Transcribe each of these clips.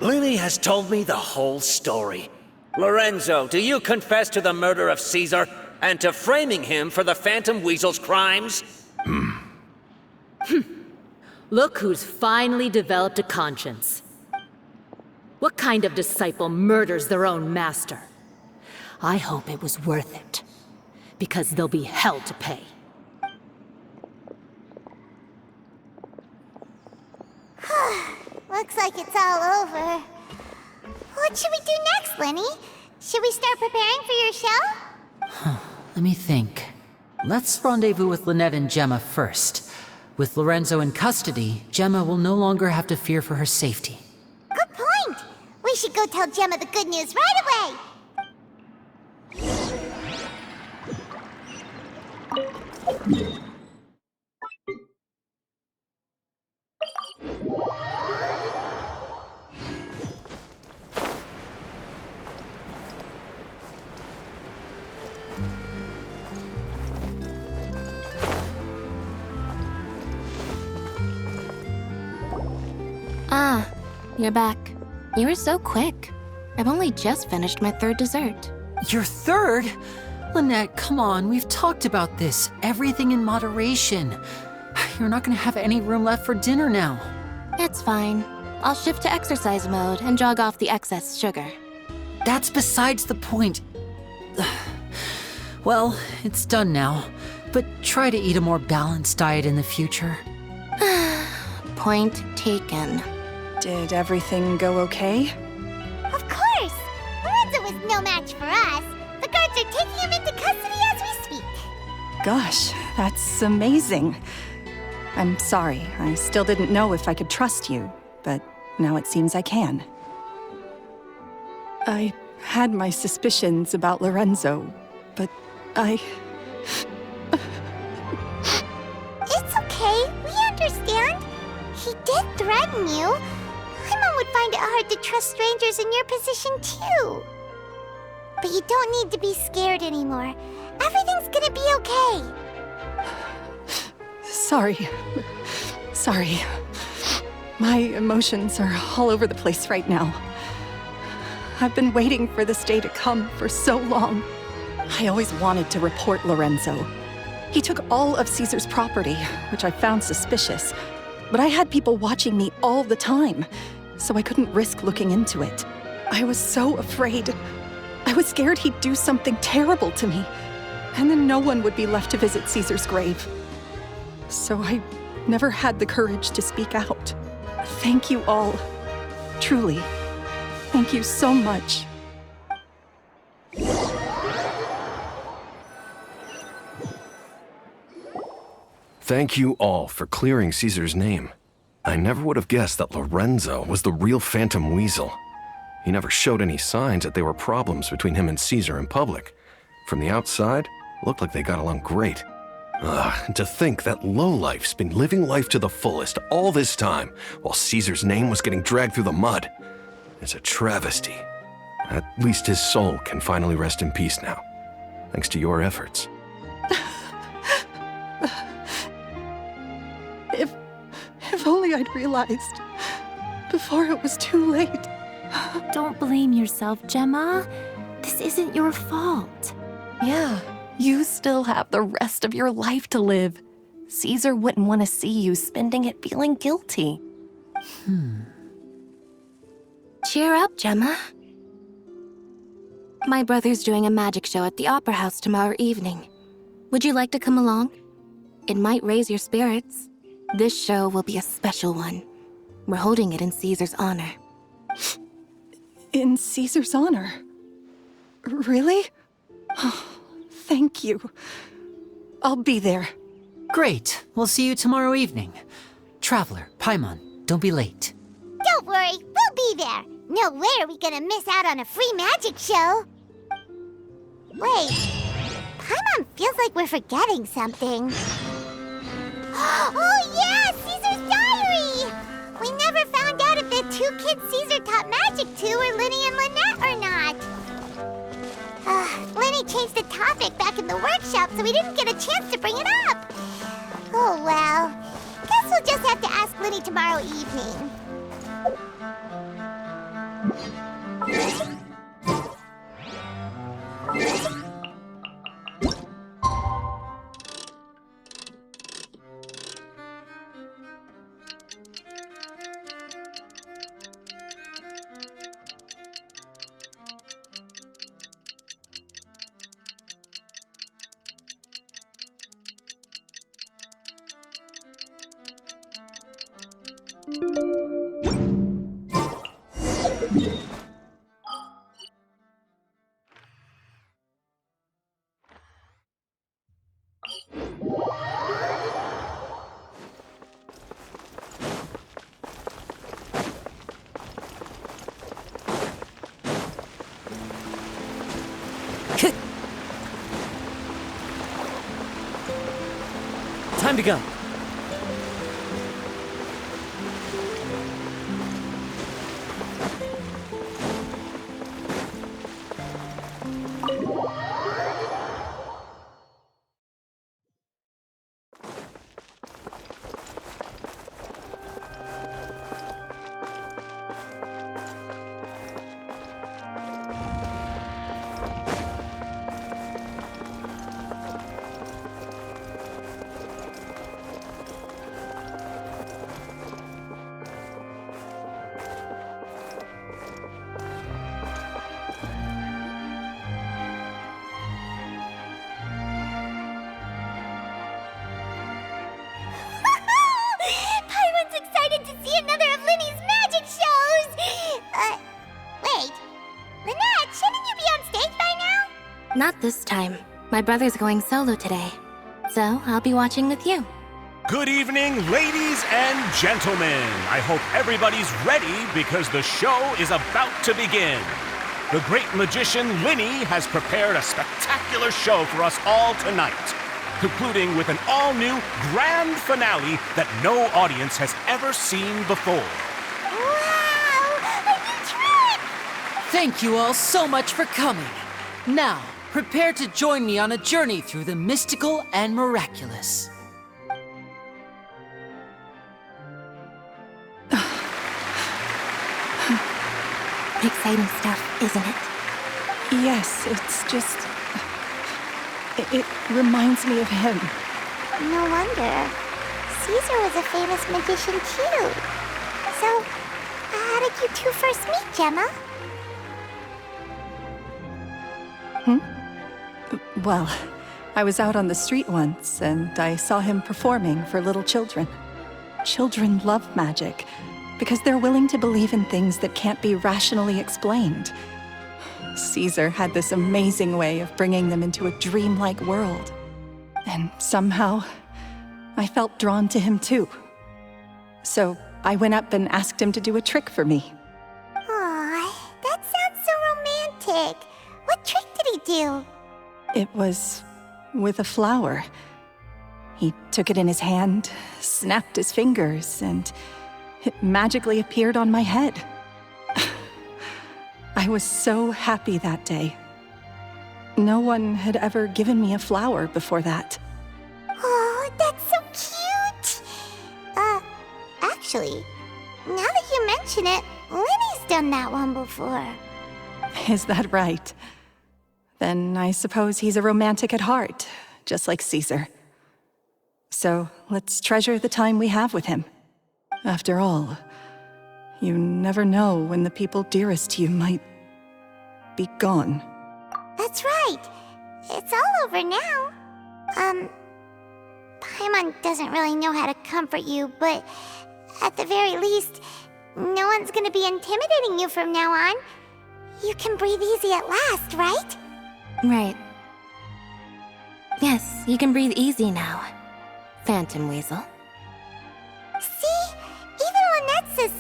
Lily has told me the whole story. Lorenzo, do you confess to the murder of Caesar and to framing him for the Phantom Weasel's crimes? Look who's finally developed a conscience. What kind of disciple murders their own master? I hope it was worth it, because there'll be hell to pay. Looks like it's all over. What should we do next, Lenny? Should we start preparing for your show? Let me think. Let's rendezvous with Lynette and Gemma first. With Lorenzo in custody, Gemma will no longer have to fear for her safety. Good point. We should go tell Gemma the good news right away. Ah, you're back. You were so quick. I've only just finished my third dessert. Your third? Lynette, come on, we've talked about this. Everything in moderation. You're not gonna have any room left for dinner now. It's fine. I'll shift to exercise mode and jog off the excess sugar. That's besides the point. Well, it's done now, but try to eat a more balanced diet in the future. Point taken. Did everything go okay? Of course! Lorenzo was no match for us. The guards are taking him into custody as we speak. Gosh, that's amazing. I'm sorry, I still didn't know if I could trust you, but now it seems I can. I had my suspicions about Lorenzo, but It's okay, we understand. He did threaten you. Paimon would find it hard to trust strangers in your position, too. But you don't need to be scared anymore. Everything's gonna be okay. Sorry. My emotions are all over the place right now. I've been waiting for this day to come for so long. I always wanted to report Lorenzo. He took all of Caesar's property, which I found suspicious. But I had people watching me all the time, so I couldn't risk looking into it. I was so afraid. I was scared he'd do something terrible to me, and then no one would be left to visit Caesar's grave. So I never had the courage to speak out. Thank you all. Truly. Thank you so much. Thank you all for clearing Caesar's name. I never would have guessed that Lorenzo was the real Phantom Weasel. He never showed any signs that there were problems between him and Caesar in public. From the outside, it looked like they got along great. And to think that lowlife's been living life to the fullest all this time, while Caesar's name was getting dragged through the mud. It's a travesty. At least his soul can finally rest in peace now, thanks to your efforts. If only I'd realized before it was too late. Don't blame yourself, Gemma. This isn't your fault. Yeah, you still have the rest of your life to live. Caesar wouldn't want to see you spending it feeling guilty. Cheer up, Gemma. My brother's doing a magic show at the Opera House tomorrow evening. Would you like to come along? It might raise your spirits. This show will be a special one. We're holding it in Caesar's honor. In Caesar's honor? Really? Oh, thank you. I'll be there. Great, we'll see you tomorrow evening. Traveler, Paimon, don't be late. Don't worry, we'll be there. No way are we gonna miss out on a free magic show. Wait, Paimon feels like we're forgetting something. Oh yeah, Caesar's diary! We never found out if the two kids Caesar taught magic to were Linny and Lynette or not. Linny changed the topic back in the workshop, so we didn't get a chance to bring it up. Oh well, guess we'll just have to ask Linny tomorrow evening. Time to go. Paimon's excited to see another of Linny's magic shows! Wait. Lynette, shouldn't you be on stage by now? Not this time. My brother's going solo today. So I'll be watching with you. Good evening, ladies and gentlemen. I hope everybody's ready because the show is about to begin. The great magician Linny has prepared a spectacular show for us all tonight, concluding with an all-new grand finale that no audience has ever seen before. Wow! A new trick! Thank you all so much for coming. Now, prepare to join me on a journey through the mystical and miraculous. Exciting stuff, isn't it? Yes, it's just... It reminds me of him. No wonder. Caesar was a famous magician too. So, how did you two first meet, Gemma? Well, I was out on the street once, and I saw him performing for little children. Children love magic, because they're willing to believe in things that can't be rationally explained. Caesar had this amazing way of bringing them into a dreamlike world. And somehow, I felt drawn to him too. So I went up and asked him to do a trick for me. Aw, that sounds so romantic. What trick did he do? It was with a flower. He took it in his hand, snapped his fingers, and it magically appeared on my head. I was so happy that day. No one had ever given me a flower before that. Oh, that's so cute! Actually, now that you mention it, Linny's done that one before. Is that right? Then I suppose he's a romantic at heart, just like Caesar. So let's treasure the time we have with him. After all, you never know when the people dearest to you might be gone. That's right. It's all over now. Paimon doesn't really know how to comfort you, but at the very least, no one's gonna be intimidating you from now on. You can breathe easy at last, right? Right. Yes, you can breathe easy now, Phantom Weasel. See? Even Lynette says...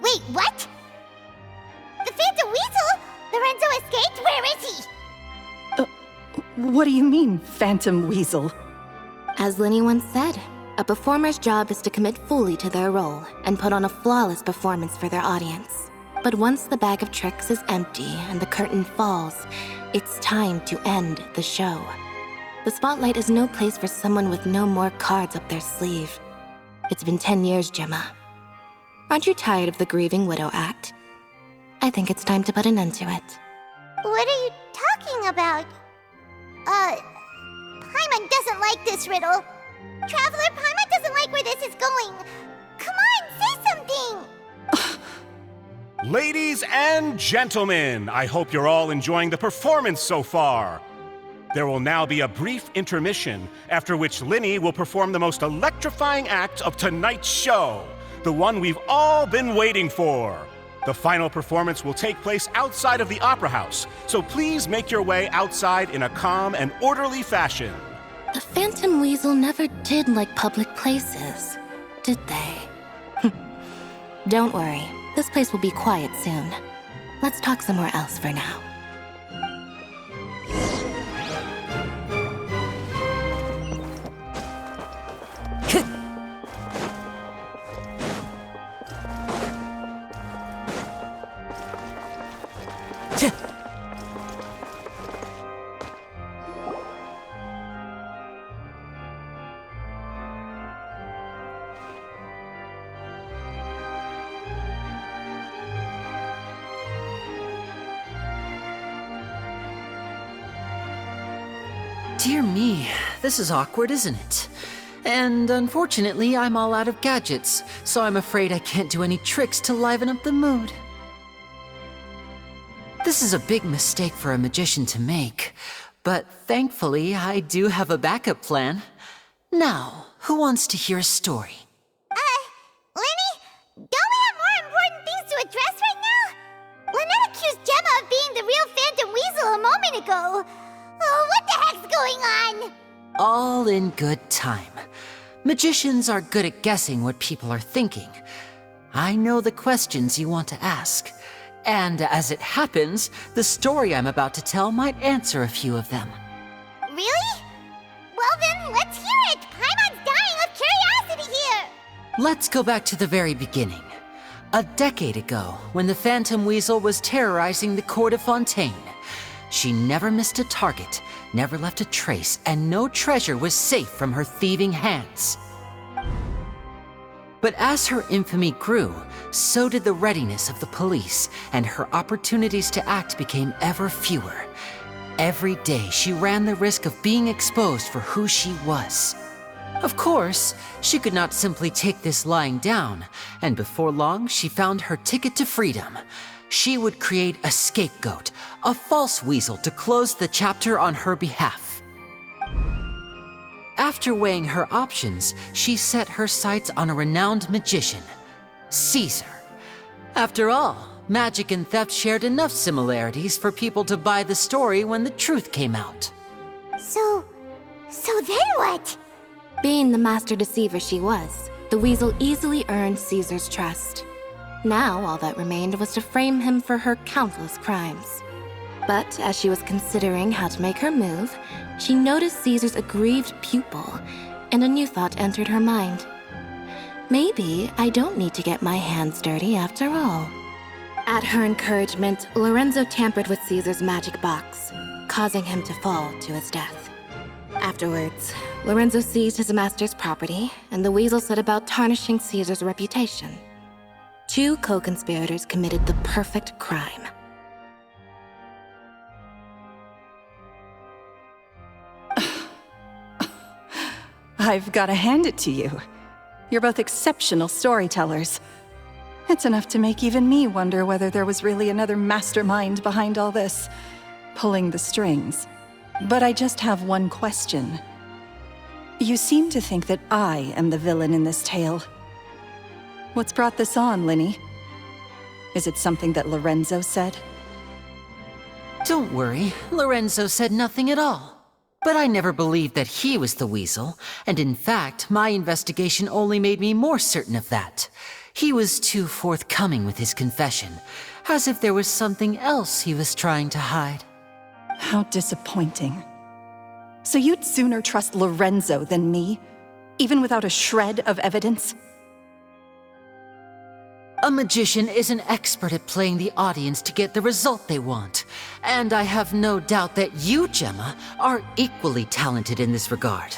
Wait, what? The Phantom Weasel? Lorenzo escaped? Where is he? What do you mean, Phantom Weasel? As Linny once said, a performer's job is to commit fully to their role and put on a flawless performance for their audience. But once the bag of tricks is empty and the curtain falls, it's time to end the show. The spotlight is no place for someone with no more cards up their sleeve. It's been 10 years, Gemma. Aren't you tired of the grieving widow act? I think it's time to put an end to it. What are you talking about? Paimon doesn't like this riddle. Traveler, Paimon doesn't like where this is going. Come on, say something! Ladies and gentlemen, I hope you're all enjoying the performance so far. There will now be a brief intermission, after which Linny will perform the most electrifying act of tonight's show, the one we've all been waiting for. The final performance will take place outside of the Opera House, so please make your way outside in a calm and orderly fashion. The Phantom Weasel never did like public places, did they? Don't worry, this place will be quiet soon. Let's talk somewhere else for now. Dear me, this is awkward, isn't it? And unfortunately, I'm all out of gadgets, so I'm afraid I can't do any tricks to liven up the mood. This is a big mistake for a magician to make, but thankfully, I do have a backup plan. Now, who wants to hear a story? Lenny? Don't we have more important things to address right now? Lynette accused Gemma of being the real Phantom Weasel a moment ago. Oh, what the heck's going on? All in good time. Magicians are good at guessing what people are thinking. I know the questions you want to ask. And as it happens, the story I'm about to tell might answer a few of them. Really? Well then, let's hear it! Paimon's dying of curiosity here! Let's go back to the very beginning. A decade ago, when the Phantom Weasel was terrorizing the court of Fontaine. She never missed a target, never left a trace, and no treasure was safe from her thieving hands. But as her infamy grew, so did the readiness of the police, and her opportunities to act became ever fewer. Every day, she ran the risk of being exposed for who she was. Of course, she could not simply take this lying down, and before long, she found her ticket to freedom. She would create a scapegoat, a false weasel to close the chapter on her behalf. After weighing her options, she set her sights on a renowned magician, Caesar. After all, magic and theft shared enough similarities for people to buy the story when the truth came out. So then what? Being the master deceiver she was, the weasel easily earned Caesar's trust. Now, all that remained was to frame him for her countless crimes. But as she was considering how to make her move, she noticed Caesar's aggrieved pupil, and a new thought entered her mind. Maybe I don't need to get my hands dirty after all. At her encouragement, Lorenzo tampered with Caesar's magic box, causing him to fall to his death. Afterwards, Lorenzo seized his master's property, and the weasel set about tarnishing Caesar's reputation. Two co-conspirators committed the perfect crime. I've got to hand it to you. You're both exceptional storytellers. It's enough to make even me wonder whether there was really another mastermind behind all this, pulling the strings. But I just have one question. You seem to think that I am the villain in this tale. What's brought this on, Linny? Is it something that Lorenzo said? Don't worry, Lorenzo said nothing at all. But I never believed that he was the weasel, and in fact, my investigation only made me more certain of that. He was too forthcoming with his confession, as if there was something else he was trying to hide. How disappointing. So you'd sooner trust Lorenzo than me, even without a shred of evidence? A magician is an expert at playing the audience to get the result they want. And I have no doubt that you, Gemma, are equally talented in this regard.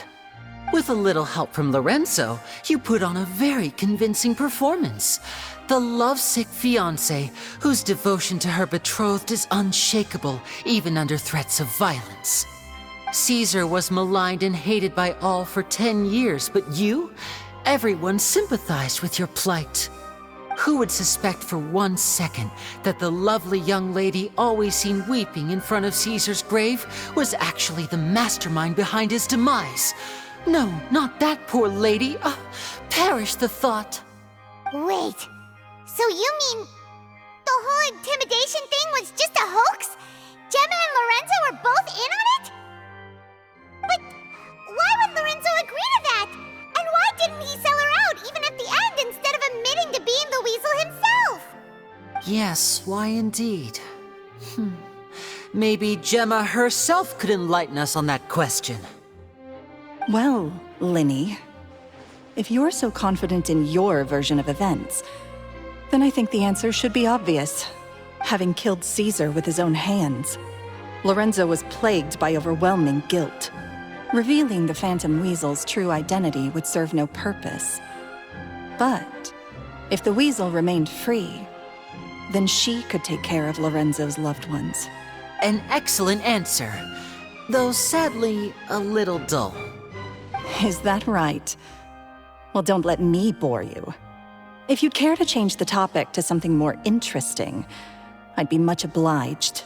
With a little help from Lorenzo, you put on a very convincing performance. The lovesick fiancé, whose devotion to her betrothed is unshakable, even under threats of violence. Caesar was maligned and hated by all for 10 years, but you? Everyone sympathized with your plight. Who would suspect for 1 second that the lovely young lady always seen weeping in front of Caesar's grave was actually the mastermind behind his demise? No, not that poor lady. Perish the thought. Wait, so you mean the whole intimidation thing was just a hoax? Gemma and Lorenzo were both in on it? But why would Lorenzo agree to that? And why didn't he sell her out even at the end instead of admitting to being the weasel himself? Yes, why indeed? Maybe Gemma herself could enlighten us on that question. Well, Linny, if you're so confident in your version of events, then I think the answer should be obvious. Having killed Caesar with his own hands, Lorenzo was plagued by overwhelming guilt. Revealing the Phantom Weasel's true identity would serve no purpose. But if the Weasel remained free, then she could take care of Lorenzo's loved ones. An excellent answer, though sadly a little dull. Is that right? Well, don't let me bore you. If you'd care to change the topic to something more interesting, I'd be much obliged.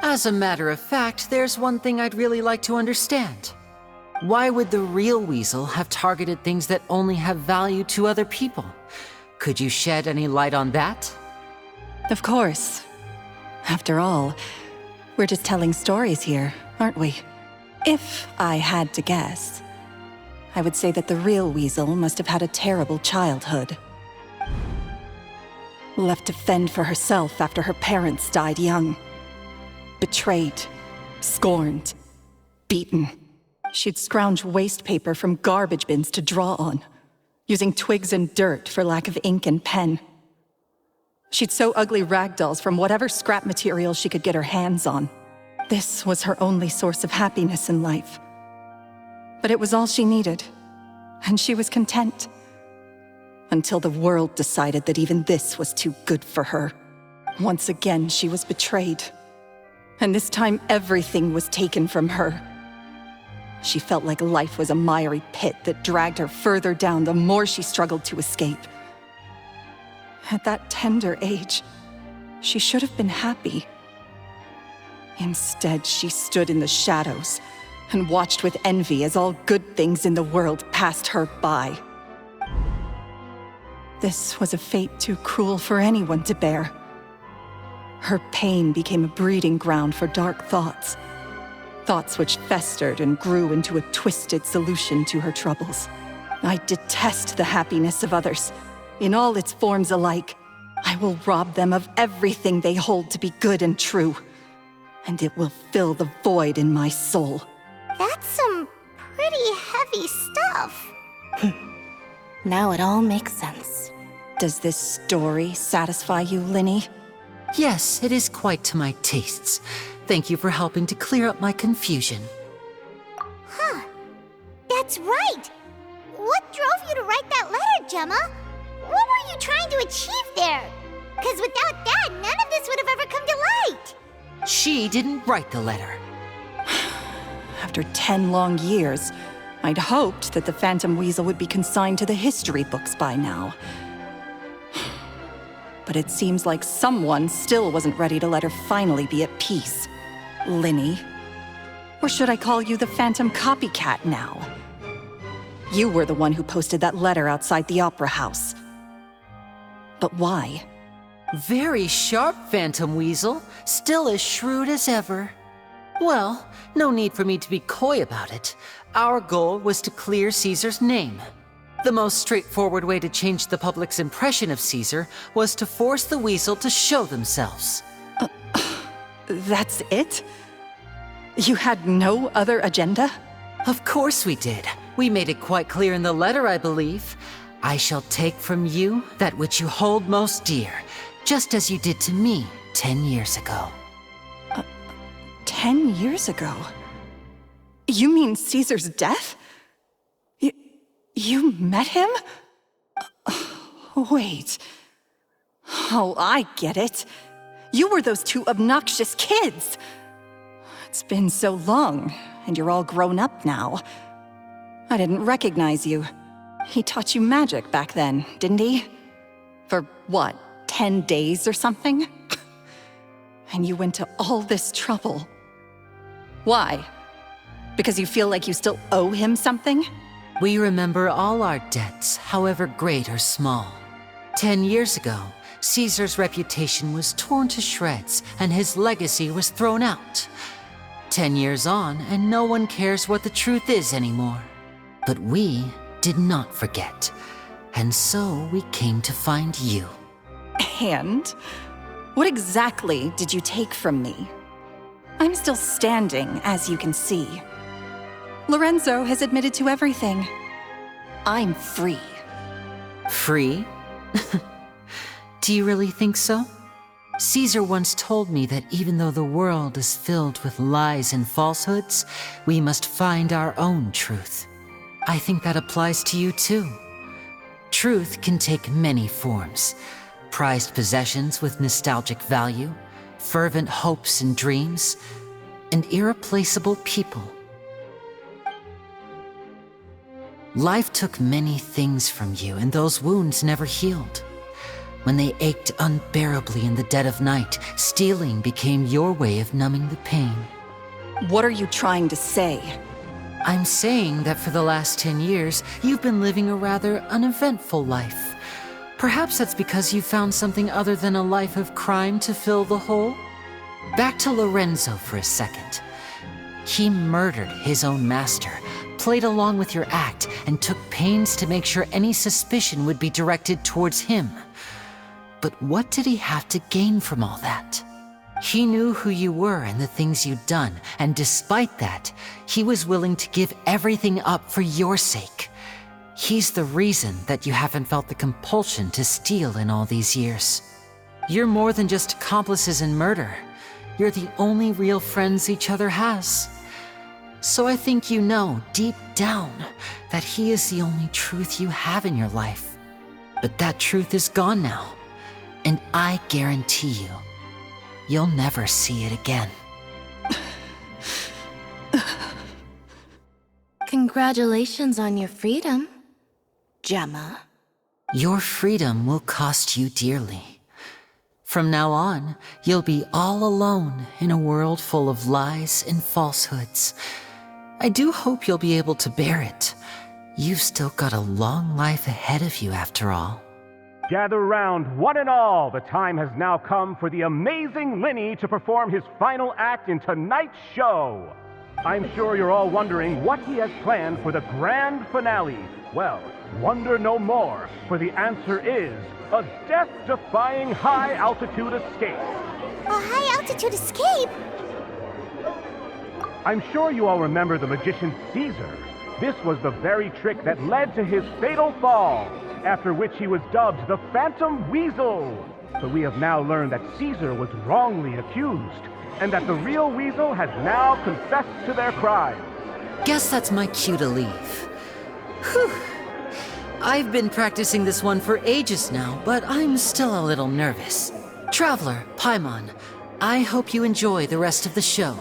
As a matter of fact, there's one thing I'd really like to understand. Why would the real Weasel have targeted things that only have value to other people? Could you shed any light on that? Of course. After all, we're just telling stories here, aren't we? If I had to guess, I would say that the real Weasel must have had a terrible childhood. Left to fend for herself after her parents died young. Betrayed, scorned, beaten. She'd scrounge waste paper from garbage bins to draw on, using twigs and dirt for lack of ink and pen. She'd sew ugly rag dolls from whatever scrap material she could get her hands on. This was her only source of happiness in life. But it was all she needed, and she was content. Until the world decided that even this was too good for her. Once again, she was betrayed. And this time, everything was taken from her. She felt like life was a miry pit that dragged her further down the more she struggled to escape. At that tender age, she should have been happy. Instead, she stood in the shadows and watched with envy as all good things in the world passed her by. This was a fate too cruel for anyone to bear. Her pain became a breeding ground for dark thoughts. Thoughts which festered and grew into a twisted solution to her troubles. I detest the happiness of others, in all its forms alike. I will rob them of everything they hold to be good and true, and it will fill the void in my soul. That's some pretty heavy stuff. Now it all makes sense. Does this story satisfy you, Linny? Yes, it is quite to my tastes. Thank you for helping to clear up my confusion. Huh. That's right. What drove you to write that letter, Gemma? What were you trying to achieve there? Because without that, none of this would have ever come to light. She didn't write the letter. After 10 long years, I'd hoped that the Phantom Weasel would be consigned to the history books by now. But it seems like someone still wasn't ready to let her finally be at peace. Linny. Or should I call you the Phantom Copycat now? You were the one who posted that letter outside the Opera House. But why? Very sharp, Phantom Weasel. Still as shrewd as ever. Well, no need for me to be coy about it. Our goal was to clear Caesar's name. The most straightforward way to change the public's impression of Caesar was to force the Weasel to show themselves. That's it? You had no other agenda? Of course we did. We made it quite clear in the letter, I believe. I shall take from you that which you hold most dear, just as you did to me 10 years ago. 10 years ago? You mean Caesar's death? You met him? Wait. Oh, I get it. You were those two obnoxious kids. It's been so long, and you're all grown up now. I didn't recognize you. He taught you magic back then, didn't he? For what, 10 days or something? And you went to all this trouble. Why? Because you feel like you still owe him something? We remember all our debts, however great or small. 10 years ago, Caesar's reputation was torn to shreds and his legacy was thrown out. 10 years on, and no one cares what the truth is anymore. But we did not forget, and so we came to find you. And? What exactly did you take from me? I'm still standing, as you can see. Lorenzo has admitted to everything. I'm free. Free? Do you really think so? Caesar once told me that even though the world is filled with lies and falsehoods, we must find our own truth. I think that applies to you too. Truth can take many forms. Prized possessions with nostalgic value, fervent hopes and dreams, and irreplaceable people. Life took many things from you, and those wounds never healed. When they ached unbearably in the dead of night, stealing became your way of numbing the pain. What are you trying to say? I'm saying that for the last 10 years, you've been living a rather uneventful life. Perhaps that's because you found something other than a life of crime to fill the hole? Back to Lorenzo for a second. He murdered his own master, played along with your act, and took pains to make sure any suspicion would be directed towards him. But what did he have to gain from all that? He knew who you were and the things you'd done, and despite that, he was willing to give everything up for your sake. He's the reason that you haven't felt the compulsion to steal in all these years. You're more than just accomplices in murder. You're the only real friends each other has. So I think you know, deep down, that he is the only truth you have in your life. But that truth is gone now. And I guarantee you, you'll never see it again. Congratulations on your freedom, Gemma. Your freedom will cost you dearly. From now on, you'll be all alone in a world full of lies and falsehoods. I do hope you'll be able to bear it. You've still got a long life ahead of you after all. Gather round, one and all. The time has now come for the amazing Linny to perform his final act in tonight's show. I'm sure you're all wondering what he has planned for the grand finale. Well, wonder no more, for the answer is a death-defying high-altitude escape. A high-altitude escape? I'm sure you all remember the magician Caesar. This was the very trick that led to his fatal fall, after which he was dubbed the Phantom Weasel. But we have now learned that Caesar was wrongly accused, and that the real Weasel has now confessed to their crime. Guess that's my cue to leave. Whew. I've been practicing this one for ages now, but I'm still a little nervous. Traveler, Paimon, I hope you enjoy the rest of the show.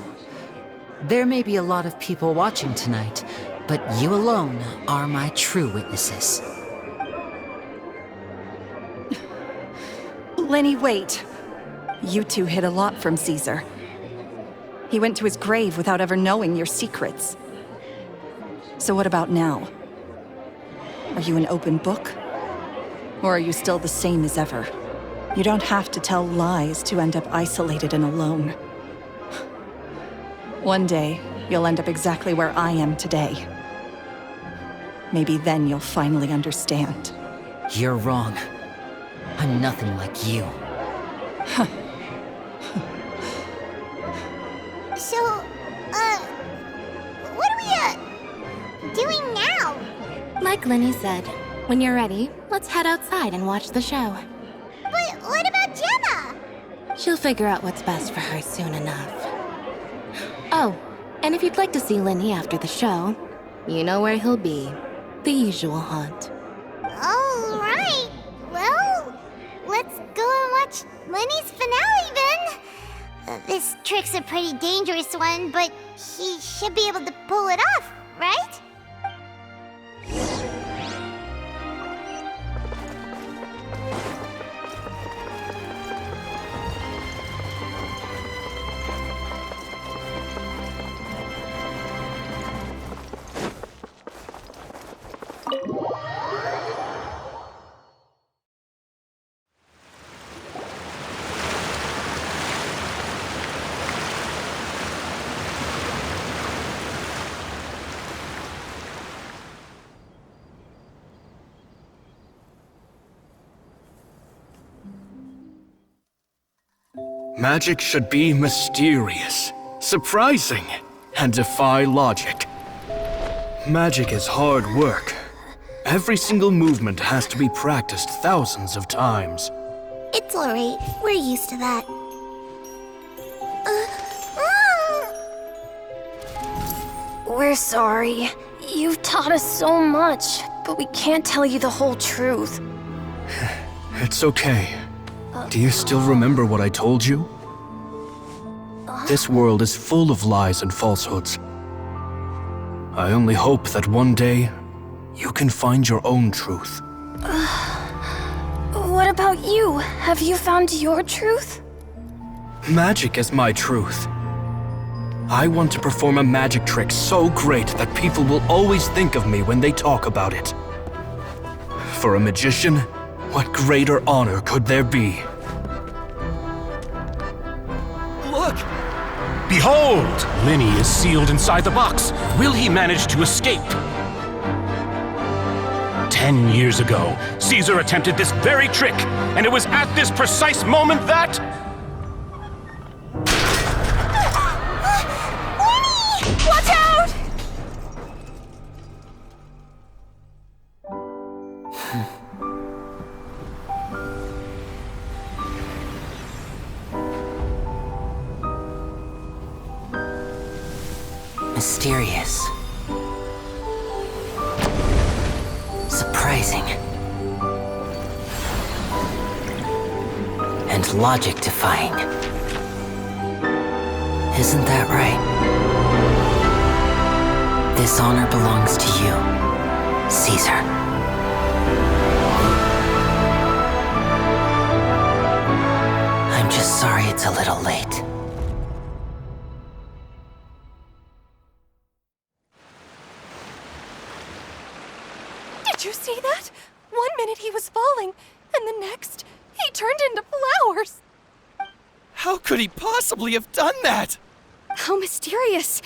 There may be a lot of people watching tonight, but you alone are my true witnesses. Lenny, wait. You two hid a lot from Caesar. He went to his grave without ever knowing your secrets. So what about now? Are you an open book? Or are you still the same as ever? You don't have to tell lies to end up isolated and alone. One day, you'll end up exactly where I am today. Maybe then you'll finally understand. You're wrong. I'm nothing like you. So, what are we, doing now? Like Lenny said, when you're ready, let's head outside and watch the show. But what about Gemma? She'll figure out what's best for her soon enough. Oh, and if you'd like to see Lenny after the show, you know where he'll be. The usual haunt. All right. Well, let's go and watch Lenny's finale then. This trick's a pretty dangerous one, but he should be able to pull it off, right? Magic should be mysterious, surprising, and defy logic. Magic is hard work. Every single movement has to be practiced thousands of times. It's alright. We're used to that. We're sorry. You've taught us so much, but we can't tell you the whole truth. It's okay. Do you still remember what I told you? This world is full of lies and falsehoods. I only hope that one day, you can find your own truth. What about you? Have you found your truth? Magic is my truth. I want to perform a magic trick so great that people will always think of me when they talk about it. For a magician, what greater honor could there be? Look! Behold! Linny is sealed inside the box. Will he manage to escape? 10 years ago, Caesar attempted this very trick, and it was at this precise moment that... Watch out! Mysterious. Surprising. And logic-defying. Isn't that right? This honor belongs to you, Caesar. I'm just sorry it's a little late. Did you see that? 1 minute he was falling, and the next, he turned into flowers. How could he possibly have done that? How mysterious.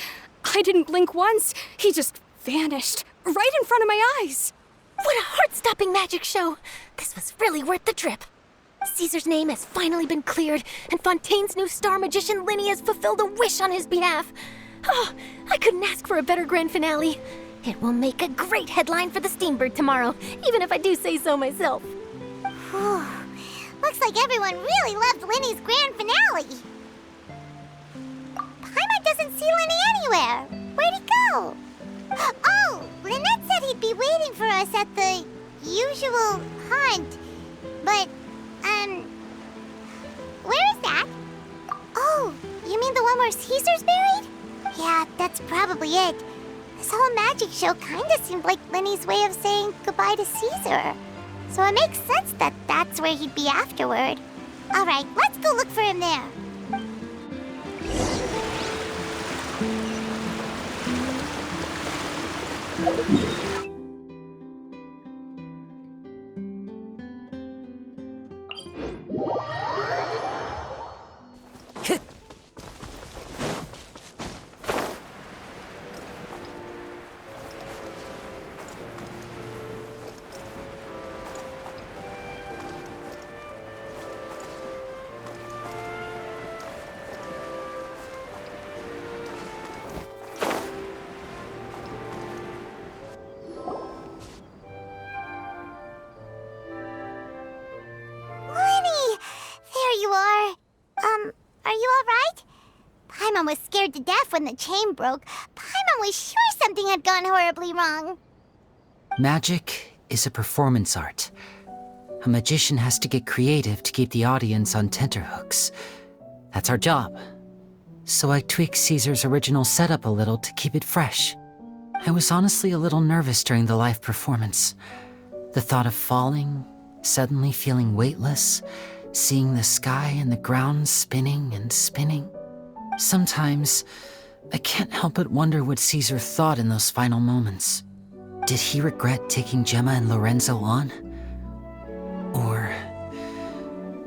I didn't blink once. He just vanished, right in front of my eyes. What a heart-stopping magic show! This was really worth the trip. Caesar's name has finally been cleared, and Fontaine's new star magician Linny has fulfilled a wish on his behalf. Oh, I couldn't ask for a better grand finale. It will make a great headline for the Steambird tomorrow, even if I do say so myself. Looks like everyone really loved Linny's grand finale. Paimon doesn't see Linny anywhere. Where'd he go? Oh, Lynette said he'd be waiting for us at the usual hunt. But, where is that? Oh, you mean the one where Caesar's buried? Yeah, that's probably it. This whole magic show kinda seemed like Linny's way of saying goodbye to Caesar. So it makes sense that that's where he'd be afterward. Alright, let's go look for him there. Paimon was scared to death when the chain broke. Paimon was sure something had gone horribly wrong. Magic is a performance art. A magician has to get creative to keep the audience on tenterhooks. That's our job. So I tweaked Caesar's original setup a little to keep it fresh. I was honestly a little nervous during the live performance. The thought of falling, suddenly feeling weightless, seeing the sky and the ground spinning and spinning. Sometimes, I can't help but wonder what Caesar thought in those final moments. Did he regret taking Gemma and Lorenzo on? Or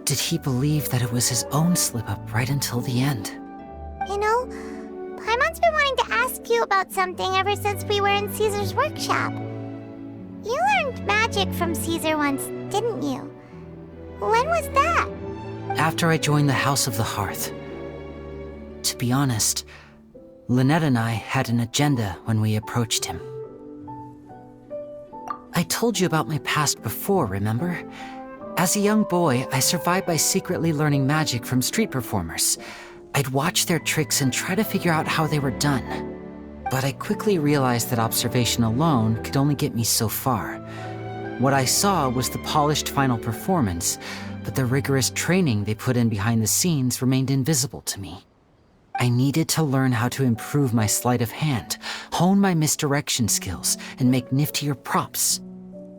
did he believe that it was his own slip-up right until the end? You know, Paimon's been wanting to ask you about something ever since we were in Caesar's workshop. You learned magic from Caesar once, didn't you? When was that? after I joined the House of the Hearth. To be honest, Lynette and I had an agenda when we approached him. I told you about my past before, remember? As a young boy, I survived by secretly learning magic from street performers. I'd watch their tricks and try to figure out how they were done. But I quickly realized that observation alone could only get me so far. What I saw was the polished final performance, but the rigorous training they put in behind the scenes remained invisible to me. I needed to learn how to improve my sleight of hand, hone my misdirection skills, and make niftier props.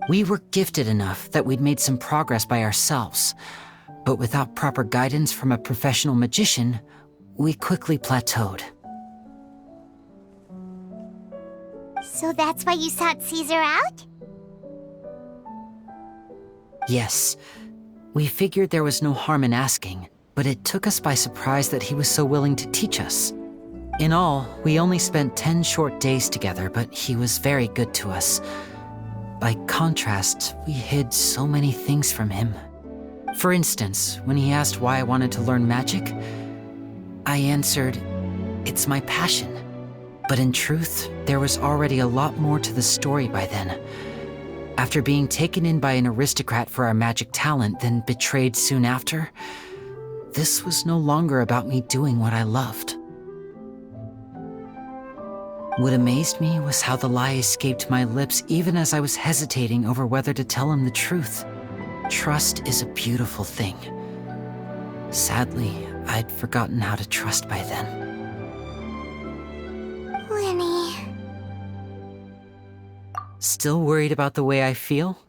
We were gifted enough that we'd made some progress by ourselves, but without proper guidance from a professional magician, we quickly plateaued. So that's why you sought Caesar out? Yes. We figured there was no harm in asking, but it took us by surprise that he was so willing to teach us. In all, we only spent 10 short days together, but he was very good to us. By contrast, we hid so many things from him. For instance, when he asked why I wanted to learn magic, I answered, "It's my passion." But in truth, there was already a lot more to the story by then. After being taken in by an aristocrat for our magic talent, then betrayed soon after, this was no longer about me doing what I loved. What amazed me was how the lie escaped my lips even as I was hesitating over whether to tell him the truth. Trust is a beautiful thing. Sadly, I'd forgotten how to trust by then. Lenny. Still worried about the way I feel?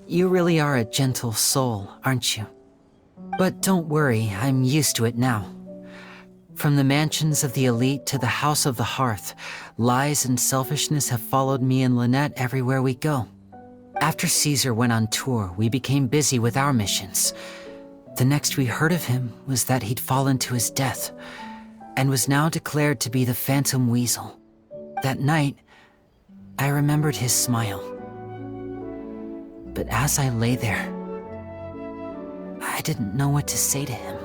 You really are a gentle soul, aren't you? But don't worry, I'm used to it now. From the mansions of the elite to the House of the Hearth, lies and selfishness have followed me and Lynette everywhere we go. After Caesar went on tour, we became busy with our missions. The next we heard of him was that he'd fallen to his death, and was now declared to be the Phantom Weasel. That night, I remembered his smile. But as I lay there, I didn't know what to say to him.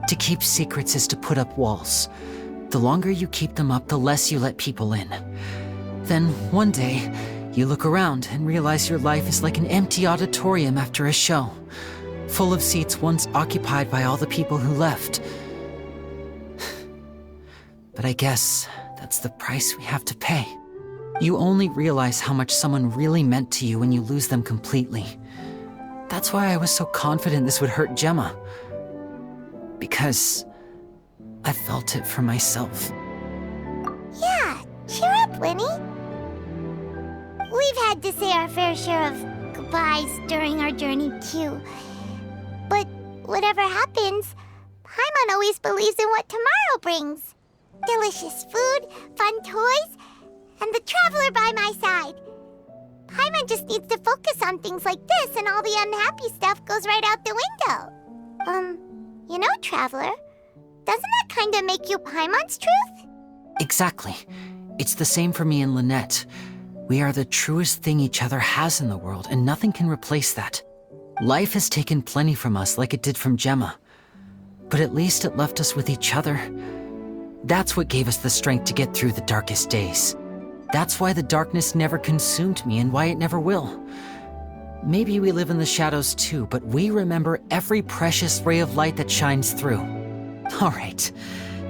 To keep secrets is to put up walls. The longer you keep them up, the less you let people in. Then, one day, you look around and realize your life is like an empty auditorium after a show, full of seats once occupied by all the people who left. But I guess that's the price we have to pay. You only realize how much someone really meant to you when you lose them completely. That's why I was so confident this would hurt Gemma. Because I felt it for myself. Yeah, cheer up, Winnie. We've had to say our fair share of goodbyes during our journey, too. But whatever happens, Paimon always believes in what tomorrow brings. Delicious food, fun toys, and the traveler by my side. Paimon just needs to focus on things like this, and all the unhappy stuff goes right out the window. You know, Traveler, doesn't that kinda make you Paimon's truth? Exactly. It's the same for me and Lynette. We are the truest thing each other has in the world, and nothing can replace that. Life has taken plenty from us, like it did from Gemma. But at least it left us with each other. That's what gave us the strength to get through the darkest days. That's why the darkness never consumed me and why it never will. Maybe we live in the shadows too, but we remember every precious ray of light that shines through. All right,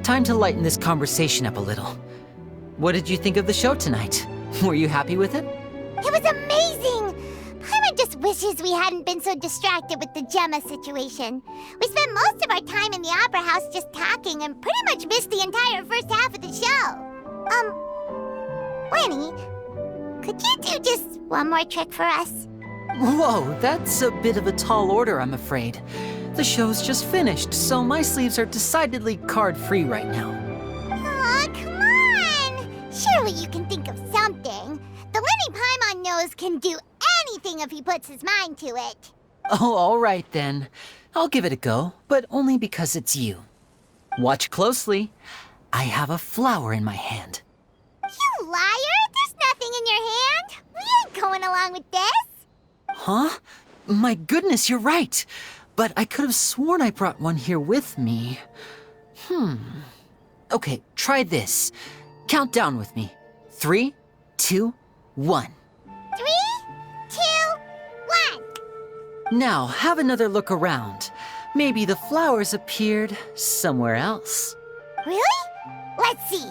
time to lighten this conversation up a little. What did you think of the show tonight? Were you happy with it? It was amazing! Paimon just wishes we hadn't been so distracted with the Gemma situation. We spent most of our time in the Opera House just talking and pretty much missed the entire first half of the show. Winnie, could you do just one more trick for us? Whoa, that's a bit of a tall order, I'm afraid. The show's just finished, so my sleeves are decidedly card-free right now. Aw, come on! Surely you can think of something. The Lenny Paimon knows can do anything if he puts his mind to it. Oh, all right then. I'll give it a go, but only because it's you. Watch closely. I have a flower in my hand. You liar! There's nothing in your hand! We ain't going along with this! Huh? My goodness, you're right. but I could have sworn I brought one here with me. Okay, try this. Count down with me. 3, 2, 1. 3, 2, 1. Now, have another look around. Maybe the flowers appeared somewhere else. Really? Let's see.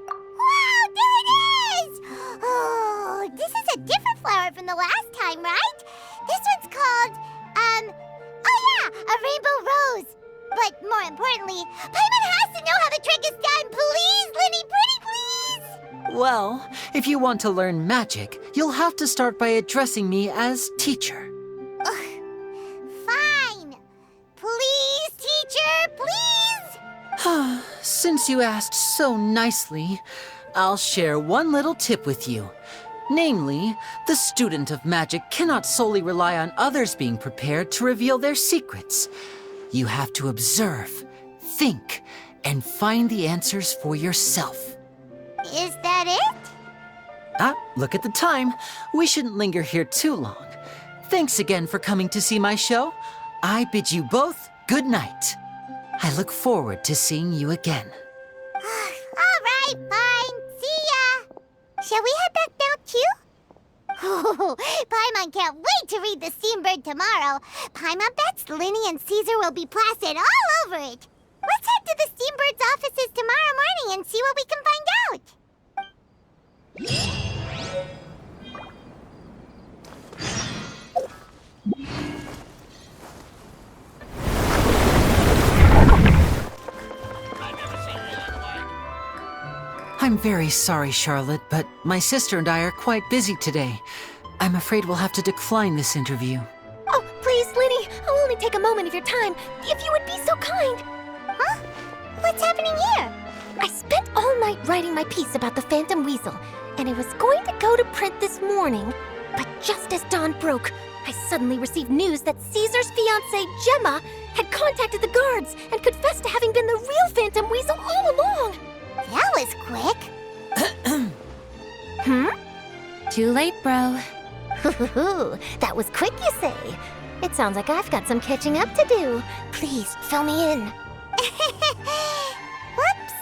Wow, there it is! Oh, this is a different flower from the last time, right? This one's called, oh yeah, a rainbow rose. But more importantly, Paimon has to know how the trick is done. Please, Linny, pretty please! Well, if you want to learn magic, you'll have to start by addressing me as teacher. Fine. Please, teacher, please! Since you asked so nicely, I'll share one little tip with you. Namely, the student of magic cannot solely rely on others being prepared to reveal their secrets. You have to observe, think, and find the answers for yourself. Is that it? Look at the time. We shouldn't linger here too long. Thanks again for coming to see my show. I bid you both good night. I look forward to seeing you again. All right, fine. See ya. Shall we head back now, too? Oh, Paimon can't wait to read The Steambird tomorrow. Paimon bets Linny and Caesar will be placid all over it. Let's head to the Steambird's offices tomorrow morning and see what we can find out. I'm very sorry, Charlotte, but my sister and I are quite busy today. I'm afraid we'll have to decline this interview. Oh, please, Linny. I'll only take a moment of your time, if you would be so kind. Huh? What's happening here? I spent all night writing my piece about the Phantom Weasel, and it was going to go to print this morning. But just as dawn broke, I suddenly received news that Caesar's fiancée, Gemma, had contacted the guards and confessed to having been the real Phantom Weasel all along. That was quick. Too late, bro. That was quick, you say? It sounds like I've got some catching up to do. Please, fill me in. Whoops.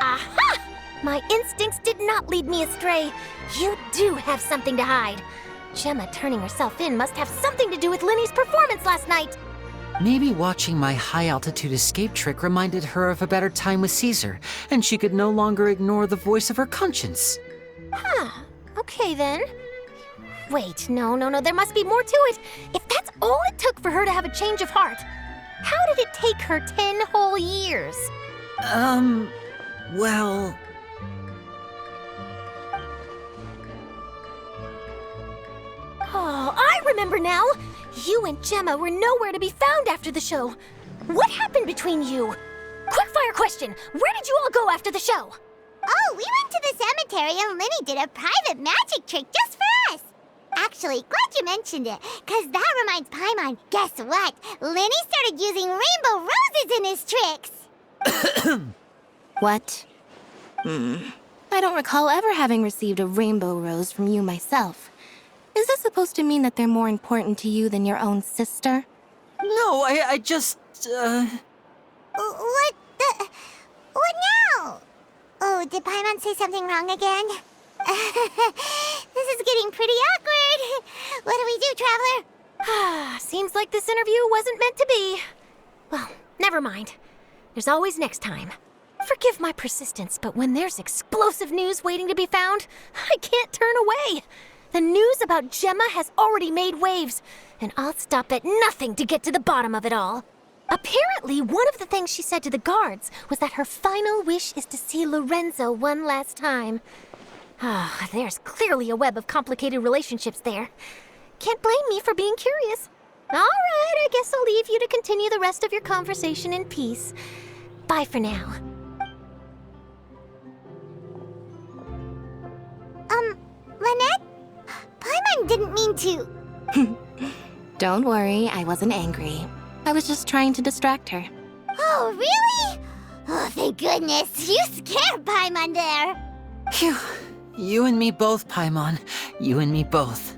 Aha! My instincts did not lead me astray. You do have something to hide. Gemma turning herself in must have something to do with Linny's performance last night. Maybe watching my high-altitude escape trick reminded her of a better time with Caesar, and she could no longer ignore the voice of her conscience. Okay then. Wait, no, there must be more to it. If that's all it took for her to have a change of heart, how did it take her 10 whole years? Well... Oh, I remember now! You and Gemma were nowhere to be found after the show. What happened between you? Quickfire question! Where did you all go after the show? Oh, we went to the cemetery and Linny did a private magic trick just for us. Actually, glad you mentioned it, because that reminds Paimon. Guess what? Linny started using rainbow roses in his tricks. What? I don't recall ever having received a rainbow rose from you myself. Is this supposed to mean that they're more important to you than your own sister? No, I just, What now? Oh, did Paimon say something wrong again? This is getting pretty awkward. What do we do, Traveler? Seems like this interview wasn't meant to be. Well, never mind. There's always next time. Forgive my persistence, but when there's explosive news waiting to be found, I can't turn away. The news about Gemma has already made waves, and I'll stop at nothing to get to the bottom of it all. Apparently, one of the things she said to the guards was that her final wish is to see Lorenzo one last time. There's clearly a web of complicated relationships there. Can't blame me for being curious. All right, I guess I'll leave you to continue the rest of your conversation in peace. Bye for now. Lynette? Paimon didn't mean to... Don't worry, I wasn't angry. I was just trying to distract her. Oh, really? Oh, thank goodness. You scared Paimon there. Phew. You and me both, Paimon. You and me both.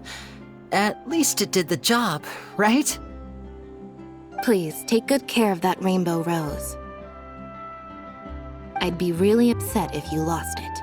at least it did the job, right? Please, take good care of that rainbow rose. I'd be really upset if you lost it.